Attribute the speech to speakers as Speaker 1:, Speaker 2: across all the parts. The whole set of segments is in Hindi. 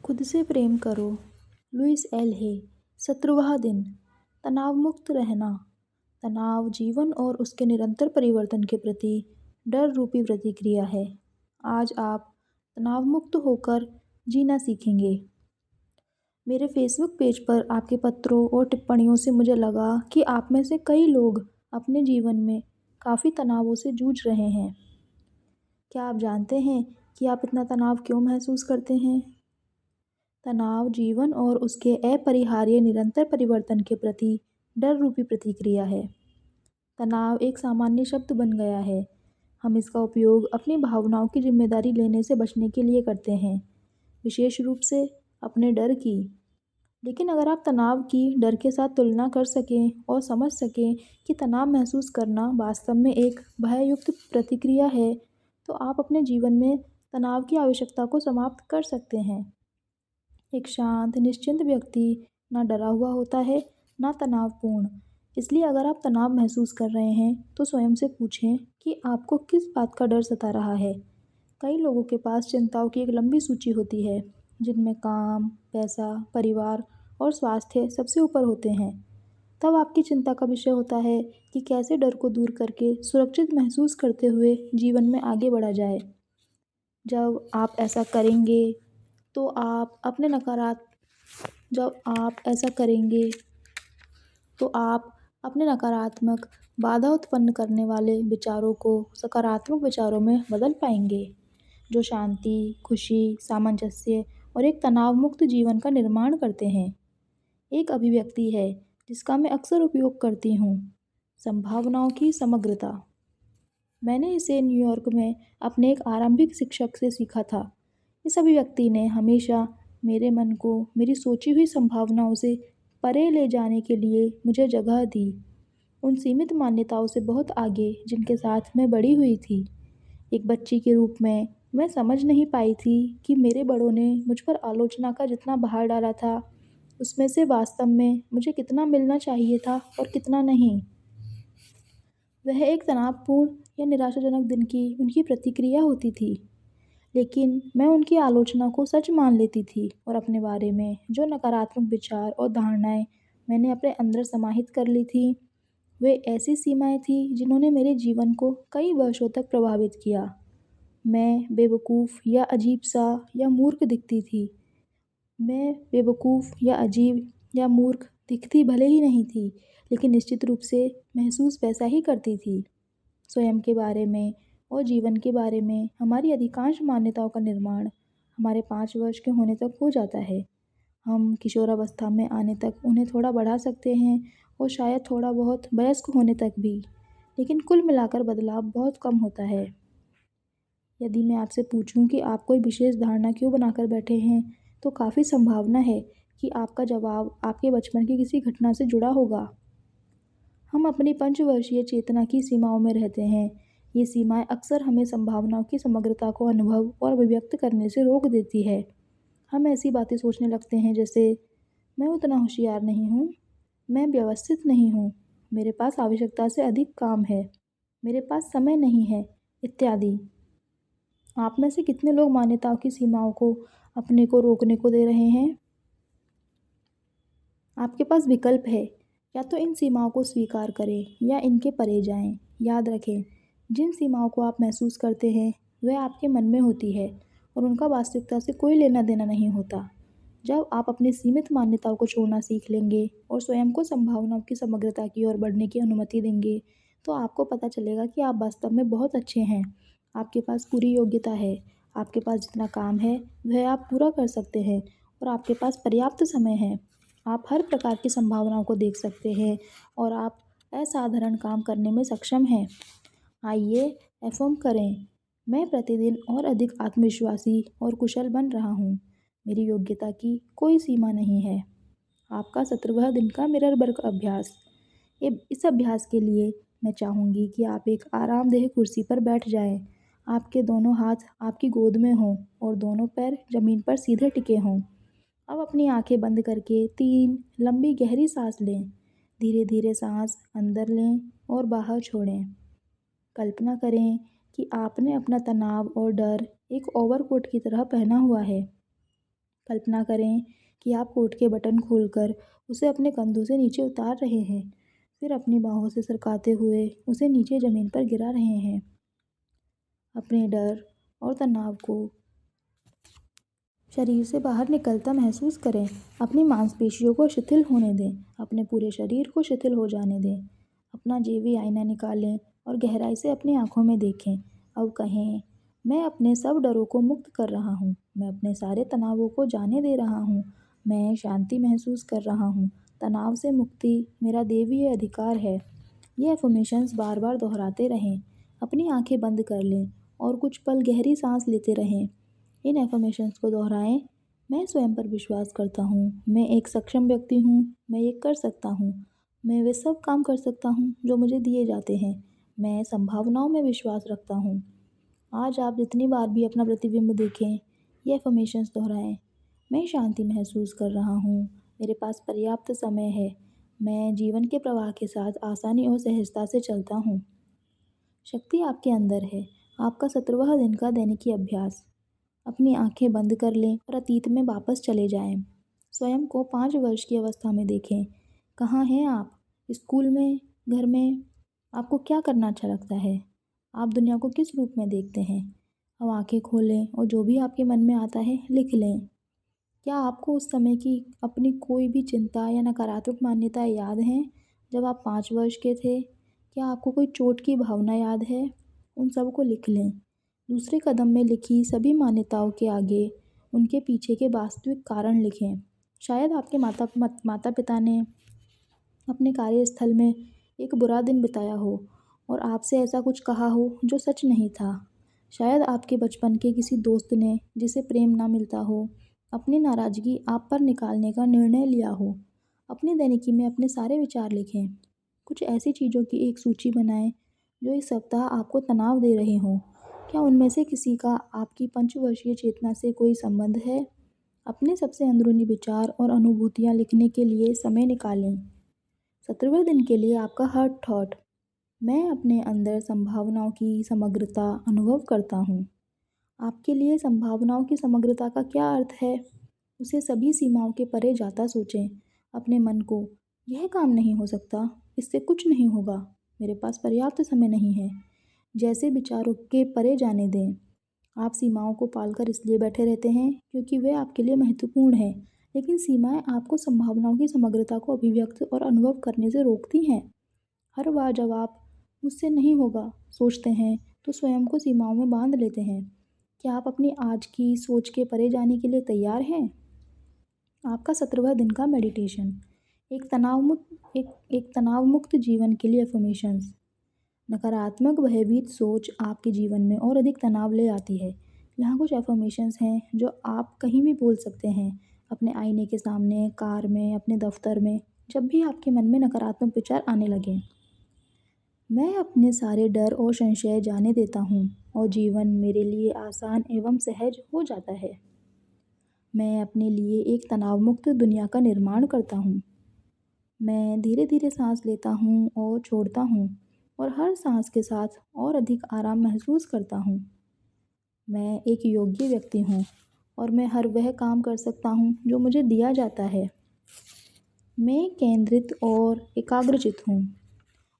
Speaker 1: खुद से प्रेम करो। लुइस एल हे। 17वां दिन। तनाव मुक्त रहना। तनाव जीवन और उसके निरंतर परिवर्तन के प्रति डर रूपी प्रतिक्रिया है। आज आप तनाव मुक्त होकर जीना सीखेंगे। मेरे फेसबुक पेज पर आपके पत्रों और टिप्पणियों से मुझे लगा कि आप में से कई लोग अपने जीवन में काफ़ी तनावों से जूझ रहे हैं। क्या आप जानते हैं कि आप इतना तनाव क्यों महसूस करते हैं? तनाव जीवन और उसके अपरिहार्य निरंतर परिवर्तन के प्रति डर रूपी प्रतिक्रिया है। तनाव एक सामान्य शब्द बन गया है। हम इसका उपयोग अपनी भावनाओं की जिम्मेदारी लेने से बचने के लिए करते हैं, विशेष रूप से अपने डर की। लेकिन अगर आप तनाव की डर के साथ तुलना कर सकें और समझ सकें कि तनाव महसूस करना वास्तव में एक भययुक्त प्रतिक्रिया है, तो आप अपने जीवन में तनाव की आवश्यकता को समाप्त कर सकते हैं। एक शांत, निश्चिंत व्यक्ति ना डरा हुआ होता है, ना तनावपूर्ण। इसलिए अगर आप तनाव महसूस कर रहे हैं, तो स्वयं से पूछें कि आपको किस बात का डर सता रहा है। कई लोगों के पास चिंताओं की एक लंबी सूची होती है, जिनमें काम, पैसा, परिवार और स्वास्थ्य सबसे ऊपर होते हैं। तब आपकी चिंता का विषय होता है कि कैसे डर को दूर करके सुरक्षित महसूस करते हुए जीवन में आगे बढ़ा जाए। जब आप ऐसा करेंगे, तो आप अपने नकारात जब आप ऐसा करेंगे, तो आप अपने नकारात्मक बाधा उत्पन्न करने वाले विचारों को सकारात्मक विचारों में बदल पाएंगे, जो शांति, खुशी, सामंजस्य और एक तनाव मुक्त जीवन का निर्माण करते हैं। एक अभिव्यक्ति है जिसका मैं अक्सर उपयोग करती हूँ, संभावनाओं की समग्रता। मैंने इसे न्यूयॉर्क में अपने एक आरंभिक शिक्षक से सीखा था। इस अभिव्यक्ति ने हमेशा मेरे मन को मेरी सोची हुई संभावनाओं से परे ले जाने के लिए मुझे जगह दी, उन सीमित मान्यताओं से बहुत आगे जिनके साथ मैं बड़ी हुई थी। एक बच्ची के रूप में मैं समझ नहीं पाई थी कि मेरे बड़ों ने मुझ पर आलोचना का जितना भार डाला था, उसमें से वास्तव में मुझे कितना मिलना चाहिए था और कितना नहीं। वह एक तनावपूर्ण या निराशाजनक दिन की उनकी प्रतिक्रिया होती थी, लेकिन मैं उनकी आलोचना को सच मान लेती थी और अपने बारे में जो नकारात्मक विचार और धारणाएं मैंने अपने अंदर समाहित कर ली थी, वे ऐसी सीमाएं थी जिन्होंने मेरे जीवन को कई वर्षों तक प्रभावित किया। मैं बेवकूफ़ या अजीब सा या मूर्ख दिखती थी। मैं बेवकूफ़ या अजीब या मूर्ख दिखती भले ही नहीं थी, लेकिन निश्चित रूप से महसूस वैसा ही करती थी। स्वयं के बारे में और जीवन के बारे में हमारी अधिकांश मान्यताओं का निर्माण हमारे 5 वर्ष के होने तक हो जाता है। हम किशोरावस्था में आने तक उन्हें थोड़ा बढ़ा सकते हैं और शायद थोड़ा बहुत वयस्क होने तक भी, लेकिन कुल मिलाकर बदलाव बहुत कम होता है। यदि मैं आपसे पूछूं कि आप कोई विशेष धारणा क्यों बनाकर बैठे हैं, तो काफ़ी संभावना है कि आपका जवाब आपके बचपन की किसी घटना से जुड़ा होगा। हम अपनी पंचवर्षीय चेतना की सीमाओं में रहते हैं। ये सीमाएं अक्सर हमें संभावनाओं की समग्रता को अनुभव और अभिव्यक्त करने से रोक देती है। हम ऐसी बातें सोचने लगते हैं जैसे, मैं उतना होशियार नहीं हूँ, मैं व्यवस्थित नहीं हूँ, मेरे पास आवश्यकता से अधिक काम है, मेरे पास समय नहीं है, इत्यादि। आप में से कितने लोग मान्यताओं की सीमाओं को अपने को रोकने को दे रहे हैं? आपके पास विकल्प है, या तो इन सीमाओं को स्वीकार करें या इनके परे जाएं। याद रखें, जिन सीमाओं को आप महसूस करते हैं वह आपके मन में होती है और उनका वास्तविकता से कोई लेना देना नहीं होता। जब आप अपनी सीमित मान्यताओं को छोड़ना सीख लेंगे और स्वयं को संभावनाओं की समग्रता की ओर बढ़ने की अनुमति देंगे, तो आपको पता चलेगा कि आप वास्तव में बहुत अच्छे हैं। आपके पास पूरी योग्यता है, आपके पास जितना काम है वह आप पूरा कर सकते हैं और आपके पास पर्याप्त समय है। आप हर प्रकार की संभावनाओं को देख सकते हैं और आप असाधारण काम करने में सक्षम हैं। आइए एफर्म करें, मैं प्रतिदिन और अधिक आत्मविश्वासी और कुशल बन रहा हूँ। मेरी योग्यता की कोई सीमा नहीं है। आपका 17वां दिन का मिरर वर्क अभ्यास। इस अभ्यास के लिए मैं चाहूँगी कि आप एक आरामदेह कुर्सी पर बैठ जाएं। आपके दोनों हाथ आपकी गोद में हों और दोनों पैर जमीन पर सीधे टिके हों। अब अपनी आंखें बंद करके 3 लंबी गहरी सांस लें। धीरे धीरे सांस अंदर लें और बाहर छोड़ें। कल्पना करें कि आपने अपना तनाव और डर एक ओवरकोट की तरह पहना हुआ है। कल्पना करें कि आप कोट के बटन खोलकर उसे अपने कंधों से नीचे उतार रहे हैं, फिर अपनी बाहों से सरकाते हुए उसे नीचे ज़मीन पर गिरा रहे हैं। अपने डर और तनाव को शरीर से बाहर निकलता महसूस करें। अपनी मांसपेशियों को शिथिल होने दें, अपने पूरे शरीर को शिथिल हो जाने दें। अपना जेबी आईना निकालें और गहराई से अपनी आँखों में देखें। अब कहें, मैं अपने सब डरों को मुक्त कर रहा हूँ, मैं अपने सारे तनावों को जाने दे रहा हूँ, मैं शांति महसूस कर रहा हूँ। तनाव से मुक्ति मेरा दैवीय अधिकार है। ये अफ़र्मेशंस बार बार दोहराते रहें। अपनी आंखें बंद कर लें और कुछ पल गहरी सांस लेते रहें। इन अफ़र्मेशंस को दोहराएं। मैं स्वयं पर विश्वास करता हूँ, मैं एक सक्षम व्यक्ति हूँ, मैं ये कर सकता हूँ, मैं वे सब काम कर सकता हूँ जो मुझे दिए जाते हैं, मैं संभावनाओं में विश्वास रखता हूँ। आज आप जितनी बार भी अपना प्रतिबिंब देखें, ये अफ़र्मेशंस दोहराएं। मैं शांति महसूस कर रहा हूँ, मेरे पास पर्याप्त समय है, मैं जीवन के प्रवाह के साथ आसानी और सहजता से चलता हूँ। शक्ति आपके अंदर है। आपका 17वां दिन का दैनिकी अभ्यास। अपनी आंखें बंद कर लें और अतीत में वापस चले जाएं। स्वयं को 5 वर्ष की अवस्था में देखें। कहाँ हैं आप? स्कूल में, घर में? आपको क्या करना अच्छा लगता है? आप दुनिया को किस रूप में देखते हैं? अब आंखें खोलें और जो भी आपके मन में आता है लिख लें। क्या आपको उस समय की अपनी कोई भी चिंता या नकारात्मक मान्यताएं याद हैं जब आप 5 वर्ष के थे? क्या आपको कोई चोट की भावना याद है? उन सब को लिख लें। दूसरे कदम में लिखी सभी मान्यताओं के आगे उनके पीछे के वास्तविक कारण लिखें। शायद आपके माता पिता ने अपने कार्यस्थल में एक बुरा दिन बिताया हो और आपसे ऐसा कुछ कहा हो जो सच नहीं था। शायद आपके बचपन के किसी दोस्त ने, जिसे प्रेम ना मिलता हो, अपनी नाराज़गी आप पर निकालने का निर्णय लिया हो। अपनी दैनिकी में अपने सारे विचार लिखें। कुछ ऐसी चीज़ों की एक सूची बनाएं जो इस सप्ताह आपको तनाव दे रहे हों। क्या उनमें से किसी का आपकी पंचवर्षीय चेतना से कोई संबंध है? अपने सबसे अंदरूनी विचार और अनुभूतियाँ लिखने के लिए समय निकालें। 17वें दिन के लिए आपका हार्ट थॉट। मैं अपने अंदर संभावनाओं की समग्रता अनुभव करता हूँ। आपके लिए संभावनाओं की समग्रता का क्या अर्थ है? उसे सभी सीमाओं के परे जाता सोचें। अपने मन को, यह काम नहीं हो सकता, इससे कुछ नहीं होगा, मेरे पास पर्याप्त समय नहीं है, जैसे विचारों के परे जाने दें। आप सीमाओं को पालकर इसलिए बैठे रहते हैं क्योंकि वे आपके लिए महत्वपूर्ण हैं, लेकिन सीमाएं आपको संभावनाओं की समग्रता को अभिव्यक्त और अनुभव करने से रोकती हैं। हर बार जब आप मुझसे नहीं होगा सोचते हैं तो स्वयं को सीमाओं में बांध लेते हैं। क्या आप अपनी आज की सोच के परे जाने के लिए तैयार हैं? आपका 17वां दिन का मेडिटेशन। एक तनाव मुक्त जीवन के लिए अफर्मेशंस। नकारात्मक भयभीत सोच आपके जीवन में और अधिक तनाव ले आती है। यहाँ कुछ अफर्मेशंस हैं जो आप कहीं भी बोल सकते हैं, अपने आईने के सामने, कार में, अपने दफ्तर में, जब भी आपके मन में नकारात्मक विचार आने लगें। मैं अपने सारे डर और संशय जाने देता हूँ और जीवन मेरे लिए आसान एवं सहज हो जाता है। मैं अपने लिए एक तनाव मुक्त दुनिया का निर्माण करता हूँ। मैं धीरे धीरे सांस लेता हूँ और छोड़ता हूँ और हर सांस के साथ और अधिक आराम महसूस करता हूँ। मैं एक योग्य व्यक्ति हूँ और मैं हर वह काम कर सकता हूँ जो मुझे दिया जाता है। मैं केंद्रित और एकाग्रचित हूँ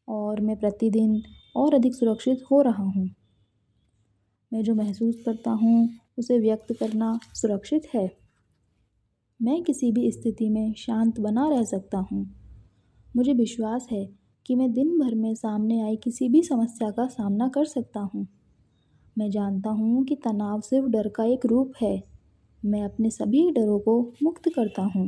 Speaker 1: और मैं प्रतिदिन और अधिक सुरक्षित हो रहा हूँ। मैं जो महसूस करता हूँ उसे व्यक्त करना सुरक्षित है। मैं किसी भी स्थिति में शांत बना रह सकता हूँ। मुझे विश्वास है कि मैं दिन भर में सामने आई किसी भी समस्या का सामना कर सकता हूँ। मैं जानता हूँ कि तनाव सिर्फ डर का एक रूप है। मैं अपने सभी डरों को मुक्त करता हूँ।